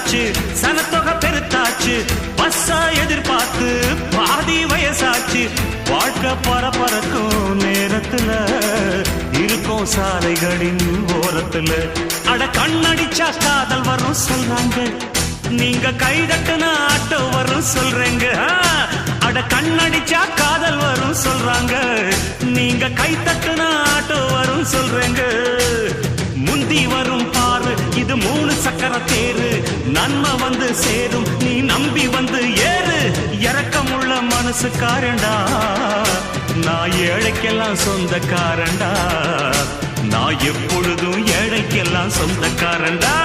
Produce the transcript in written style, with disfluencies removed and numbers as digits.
வந்தாச்சு, சனத்தொகை பெருத்தாச்சு, பஸ்ஸா எதிர்பார்த்து பாதி வயசாச்சு. வாழ்க்கை பரபரக்கும் நேரத்துல இருக்கும் சாலைகளின் ஓரத்துல. அட கண்ணடிச்சா காதல் வரும் சொல்றாங்க, நீங்க கைதட்டுனா ஆட்டோ வரும் சொல்றேங்க. அட கண்ணடிச்சா காதல் வரும் சொல்றாங்க, நீங்க கைதட்டுனா ஆட்டோ வரும் சொல்றேங்க. முந்தி வரும் பாரு இது 3 சக்கர தேரு, நன்மை வந்து சேரும் நீ நம்பி வந்து ஏறு. இரக்கமுள்ள மனசுக்காரண்டா, நான் ஏழைக்கெல்லாம் சொந்தக்காரண்டா, நான் எப்பொழுதும் ஏழைக்கெல்லாம் சொந்தக்காரண்டா.